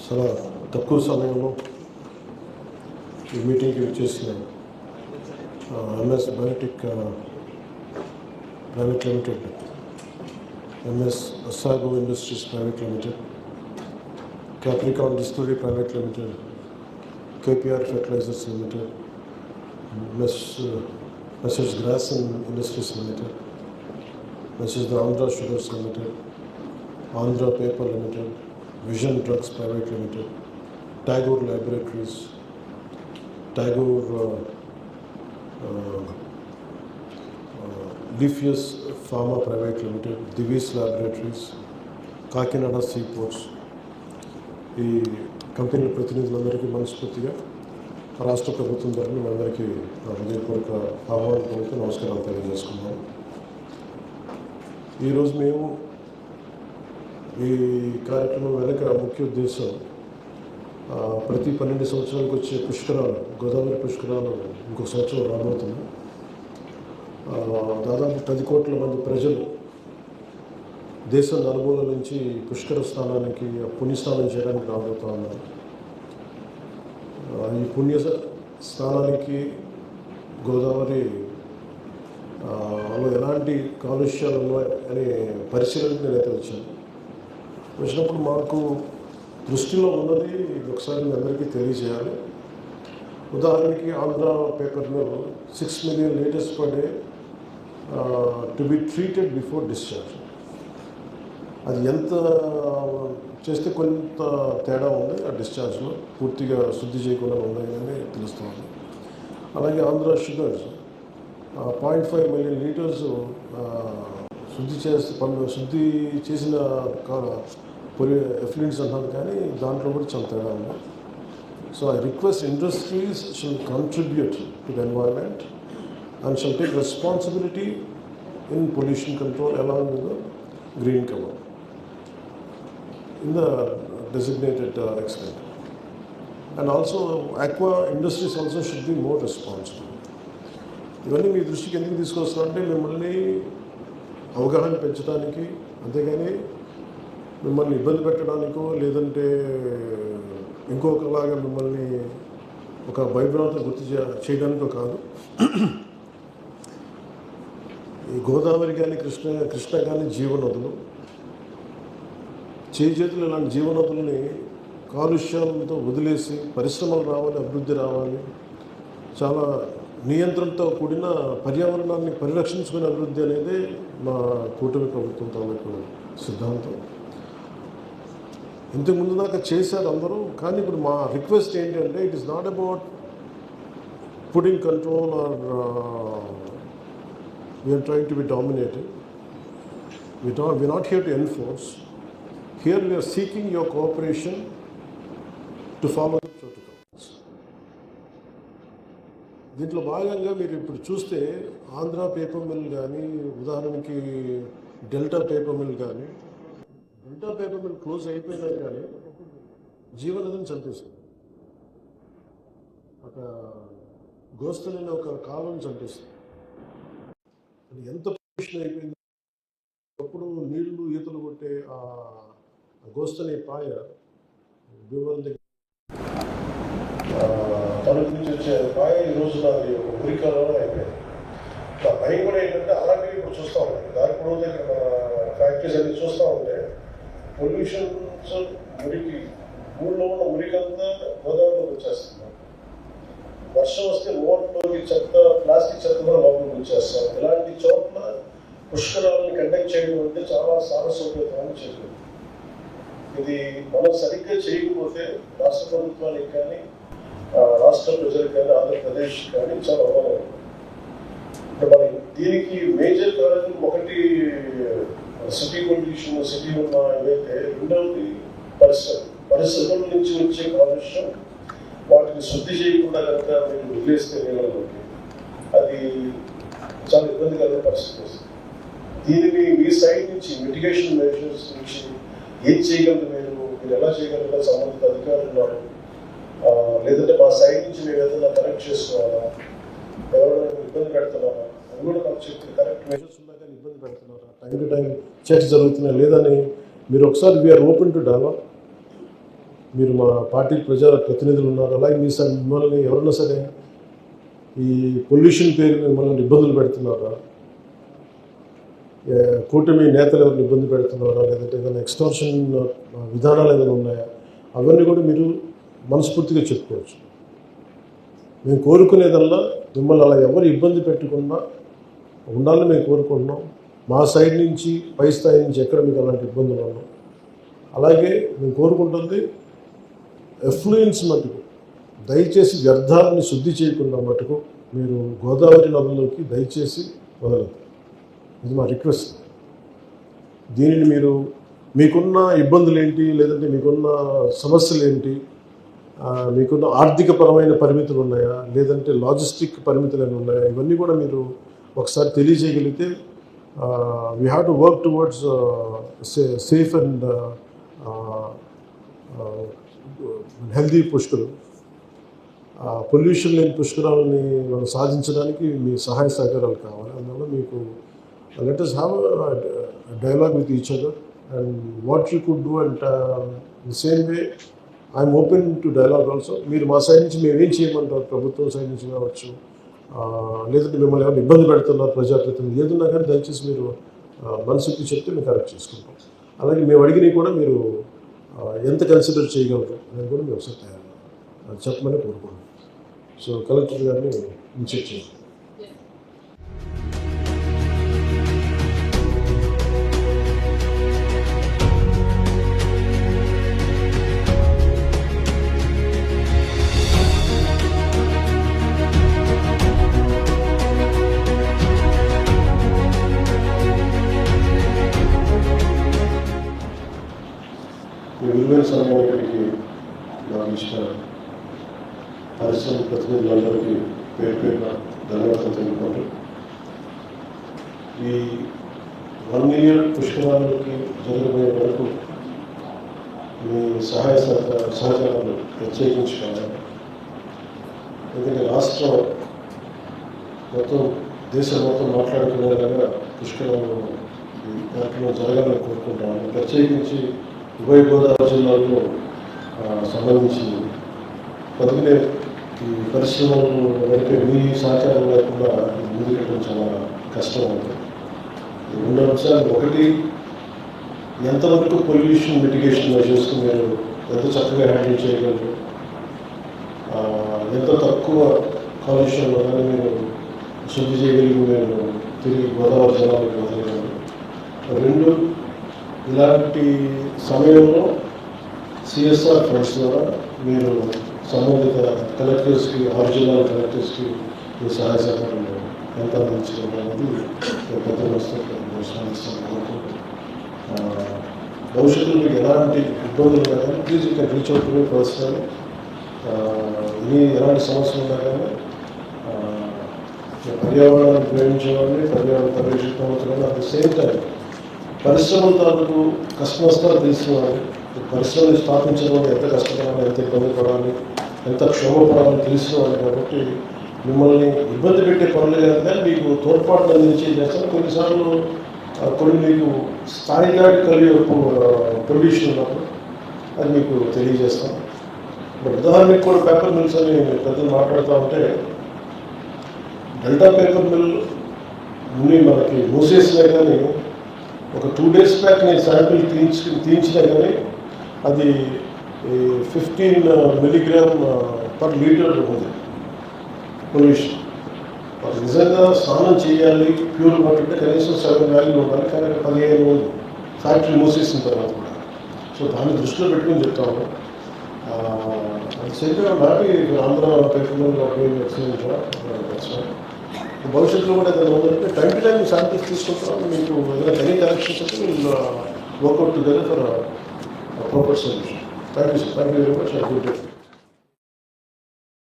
చాలా తక్కువ సమయంలో ఈ మీటింగ్కి వచ్చేసిన MS biotech private limited, MS Asago industries private limited, Capricorn distillery private limited, KPR fertilisers limited, Messrs Grasim industries limited, Messrs the Andhra sugars limited, Andhra paper limited, Vision Drugs Private Limited, Tagore Laboratories, Tagore Leafius Pharma Private Limited, Divis Laboratories, Kakinada Seaports. ఈ కంపెనీల ప్రతినిధులందరికీ మనస్ఫూర్తిగా రాష్ట్ర ప్రభుత్వం తరఫున అందరికీ హృదయపూర్వక ఆహ్వానిక నమస్కారాలు తెలియజేసుకున్నాను. ఈరోజు మేము ఈ కార్యక్రమం వెనుక ముఖ్య ఉద్దేశం ప్రతి 12 సంవత్సరాలకు వచ్చే పుష్కరాలు, గోదావరి పుష్కరాలు ఇంకొక సంవత్సరం రాబోతున్నాయి. దాదాపు 10 కోట్ల మంది ప్రజలు దేశం నలుమూల నుంచి పుష్కర స్నానానికి, పుణ్యస్నానం చేయడానికి రాబోతూ ఉన్నారు. ఈ పుణ్య స్నానానికి గోదావరి ఎలాంటి కాలుష్యాలు ఉన్నాయనే పరిశీలనకు నేనైతే వచ్చాను. వచ్చినప్పుడు మాకు దృష్టిలో ఉన్నది ఒకసారి మీ అందరికీ తెలియజేయాలి. ఉదాహరణకి Andhra paper mill 6 million liters per day to be treated before discharge. అది ఎంత చేస్తే కొంత తేడా ఉంది ఆ డిశ్చార్జ్లో, పూర్తిగా శుద్ధి చేయకుండా ఉందని తెలుస్తుంది. అలాగే ఆంధ్ర షుగర్స్ 0.5 million liters శుద్ధి చేసిన ఎఫ్లూయెంట్స్ అంటారు, కానీ దాంట్లో కూడా చాలా తేడా ఉంది. So I request industries shall contribute to the environment and shall take responsibility in pollution control along with the green cover in the designated extent. And also aqua industries also should be more responsible. ఇవన్నీ మీ దృష్టికి ఎందుకు తీసుకొస్తానంటే మిమ్మల్ని అవగాహన పెంచడానికి, అంతేగాని మిమ్మల్ని ఇబ్బంది పెట్టడానికో లేదంటే ఇంకొకలాగా మిమ్మల్ని ఒక భయభ్రాంతి గుర్తు చేయడానికో కాదు. ఈ గోదావరి కానీ కృష్ణ కానీ జీవనదులు, చేతులు ఇలాంటి జీవనదులని కాలుష్యాలతో వదిలేసి పరిశ్రమలు రావాలి, అభివృద్ధి రావాలి, చాలా నియంత్రణతో కూడిన పర్యావరణాన్ని పరిరక్షించుకునే అభివృద్ధి అనేది మా కూటమి ప్రభుత్వం తాలూకు సిద్ధాంతం. ఇంతకుముందు దాకా చేశారు అందరూ, కానీ ఇప్పుడు మా రిక్వెస్ట్ ఏంటంటే it is not about putting control or we're trying to be dominated. We're not here to enforce. Here we're seeking your cooperation to follow the protocols. దీంట్లో భాగంగా మీరు ఇప్పుడు చూస్తే ఆంధ్ర పేపర్ మిల్ కానీ, ఉదాహరణకి డెల్టా పేపర్ మిల్ కానీ, delta paper mill close అయిపోయినా కానీ జీవనదిని చంపేస్తుంది. ఒక గోస్తలని ఒక కాలువని చంపేస్తుంది. అది ఎంత పొల్యూషన్ అయిపోయింది. అప్పుడు నీళ్లు ఈతలు కొట్టే ఆ గోస్తని పాయ భీమవరం దగ్గర తణుకు నుంచి వచ్చే పాయ ఈరోజు నాది ఒక మురికాలలో అయిపోయింది. భయం కూడా ఏంటంటే అలాంటివి ఇప్పుడు చూస్తూ ఉంటాయి. దానికి రోజు ఇక్కడ ఫ్యాక్టరీస్ అన్ని చూస్తూ ఉంటే పొల్యూషన్స్, మురికి, ఊళ్ళో ఉన్న మురికంతా గోదావరిలోకి వచ్చేస్తుంది. వర్షం వస్తే ఓవర్లోకి చెత్త, ప్లాస్టిక్ చెత్త కూడా లోపలికి వచ్చేస్తాం. ఇలాంటి చోట్ల పుష్కరాలను కండక్ట్ చేయడం అంటే చాలా సాహసోపేతమైన చర్య. ఇది మనం సరిగ్గా చేయకపోతే రాష్ట్ర ప్రభుత్వానికి కానీ, రాష్ట్ర ప్రజలకు కానీ, ఆంధ్రప్రదేశ్ కానీ చాలా అవమానం. ఇప్పుడు మనం దీనికి మేజర్ కారణం ఒకటి సిటీ పొల్యూషన్, సిటీ ఉన్న ఏవైతే, రెండవది పరిశ్రమల నుంచి వచ్చే కాలుష్యం. వాటిని శుద్ధి చేయకుండా కనుక మీరు వదిలేస్తే నీళ్ళలోకి అది చాలా ఇబ్బందికరమైన పరిస్థితి వస్తుంది. దీనిని మీ సైడ్ నుంచి మిటిగేషన్ మెజర్స్ నుంచి ఏం చేయగలరు, మీరు ఎలా చేయగలరా, సంబంధిత అధికారులు ఉన్నారు, లేదంటే మా సైడ్ నుంచి మీరు ఏదైనా కరెక్ట్ చేసుకోవాలా, ఎవరైనా ఇబ్బంది పెడుతున్నారా అది కూడా మాకు చెప్పి కరెక్ట్ మెజర్స్ ఉన్నా కానీ ఇబ్బంది పెడుతున్నారా, టైం టు టైం చెక్స్ జరుగుతున్నాయి లేదని మీరు ఒకసారి వీఆర్ ఓపెన్ టు డెవలప్. మీరు మా పార్టీ ప్రజా ప్రతినిధులు ఉన్నారు. అలాగే మిమ్మల్ని ఎవరన్నా సరే ఈ పొల్యూషన్ పేరు మిమ్మల్ని ఇబ్బందులు పెడుతున్నారా, కూటమి నేతలు ఎవరిని ఇబ్బంది పెడుతున్నారా, లేదంటే ఏదైనా ఎక్స్టార్షన్ విధానాలు ఏమైనా ఉన్నాయా, అవన్నీ కూడా మీరు మనస్ఫూర్తిగా చెప్పుకోవచ్చు. మేము కోరుకునేదల్లా మిమ్మల్ని అలా ఎవరు ఇబ్బంది పెట్టకుండా ఉండాలని మేము కోరుకుంటున్నాం. మా సైడ్ నుంచి పై స్థాయి నుంచి ఎక్కడ మీకు అలాంటి ఇబ్బందులు ఉన్నాం. అలాగే మేము కోరుకుంటుంది ఎఫ్లూయెన్స్ మటుకు దయచేసి వ్యర్థాలని శుద్ధి చేయకుండా మటుకు మీరు గోదావరి నదుల్లోకి దయచేసి వదలదు. ఇది మా రిక్వెస్ట్. దీనిని మీరు మీకున్న ఇబ్బందులు ఏంటి, లేదంటే మీకున్న సమస్యలు ఏంటి, మీకున్న ఆర్థికపరమైన పరిమితులు ఉన్నాయా, లేదంటే లాజిస్టిక్ పరిమితులు ఏమైనా ఉన్నాయా, ఇవన్నీ కూడా మీరు ఒకసారి తెలియజేయగలిగితే we have to work towards safe and healthy Pushkaram. Pollution లేని పుష్కరాలని మనం సాధించడానికి మీ సహాయ సహకారాలు కావాలి. అందువల్ల మీకు let us have a dialogue with each other and what you could do, and the same way I'm open to dialogue also. మీరు మా సైడ్ నుంచి మేము ఏం చేయమంటారు, ప్రభుత్వం సైడ్ నుంచి కావచ్చు, లేదంటే మిమ్మల్ని ఏమైనా ఇబ్బంది పెడుతున్నారు ప్రజాప్రతినిధులు, ఏదన్నా కానీ దయచేసి మీరు మనసుకి చెప్తే మేము కరెక్ట్ చేసుకుంటాం. అలాగే మేము అడిగినవి కూడా మీరు ఎంత కన్సిడర్ చేయగలరు అనేది కూడా మేము ఒకసారి చెప్పమని కోరుకుంటున్నాం. సో కలెక్టర్ గారిని ఇన్చెక్ చేయండి. మీ విలువైన సమయానికి నాకు ఇచ్చిన పరిశ్రమ ప్రతినిధులందరికీ పేరు పేరున ధన్యవాదాలు తెలుపుకుంటూ, ఈ 1 year పుష్కరాలకి జరగబోయే వరకు మీ సహాయ సహకారాలు ప్రత్యేకించి కావాలి. ఎందుకంటే రాష్ట్రం మొత్తం దేశం మొత్తం మాట్లాడుకునేలాగా పుష్కరాలు ఈ కార్యక్రమం జరగాలని కోరుకుంటాను. ప్రత్యేకించి ఉభయ గోదావరి జిల్లాలో సంబంధించి బతికినే ఈ పరిశ్రమలు వెంటే మీ సహకారం లేకుండా ముందుకెళ్ళడం చాలా కష్టం అవుతుంది. 2 అంశాలు, ఒకటి ఎంతవరకు పొల్యూషన్ మిటిగేషన్ మెజర్స్ మీరు ఎంత చక్కగా హ్యాండిల్ చేయగలరు, ఎంత తక్కువ కాలుష్యంలో కానీ మీరు శుద్ధి చేయగలిగి మీరు తిరిగి గోదావరి జలాలకు వదలగలరు. 2, ఇలాంటి సమయంలో సిఎస్ఆర్ ఫండ్స్ ద్వారా మీరు సంబంధిత కలెక్టర్స్కి, 6 జిల్లాల కలెక్టర్స్కి మీ సహాయ సహకారాలు ఎంత అందించడం అనేది పెద్ద భవిష్యత్తులో మీకు ఎలాంటి ఇబ్బందులు ఉన్నా కానీ ప్లీజ్ ఇక్కడ రీచ్ అవుట్ టు పర్సనల్. ఎలాంటి సమస్యలు ఉన్నా కానీ పర్యావరణాన్ని ప్రేమించేవాడిని, పర్యావరణ పరిరక్షించడం, అట్ ద సేమ్ టైం పరిశ్రమల తాలూకు కష్ట నష్టాలు తెలిసినవాడు, పరిశ్రమలు స్థాపించడం వల్ల ఎంత కష్టపడాలి, ఎంత ఇబ్బంది పడాలి, ఎంత క్షోభపడాలని తెలిసినవాడు. కాబట్టి మిమ్మల్ని ఇబ్బంది పెట్టే పనులు కానీ మీకు తోడ్పాటును అందించే చేస్తాను. కొన్నిసార్లు కొన్ని మీకు స్థాయి దాటి కలిగే పొల్యూషన్ ఉన్నప్పుడు అది మీకు తెలియజేస్తాం. ఉదాహరణకి కూడా పేపర్ మిల్స్ అని పెద్దలు మాట్లాడుతూ ఉంటే, డెల్టా పేపర్ మిల్ మనకి మూసేసినా కానీ ఒక 2 days బ్యాక్ నేను శాంపిల్ తీయించినా కానీ అది 15 milligram per liter ఉంది పొల్యూషన్. అది నిజంగా స్నానం చేయాలి ప్యూర్ వాటర్ అంటే కనీసం 7 వాల్యూ ఉండాలి, కానీ 15 ఉంది ఫ్యాక్టరీ మూసేసిన తర్వాత కూడా. సో దాన్ని దృష్టిలో పెట్టుకుని చెప్తాము. హ్యాపీ ఆంధ్ర పేపర్ భవిష్యత్తులో కూడా ఏదైనా ఉందంటే టైం టు టైం శాంపిల్స్ తీసుకుంటాం. మీకు ఏదైనా ఎనీ కలెక్షన్స్ అంటే వీళ్ళు work out together for proper solution. Thank you sir. Thank you very much.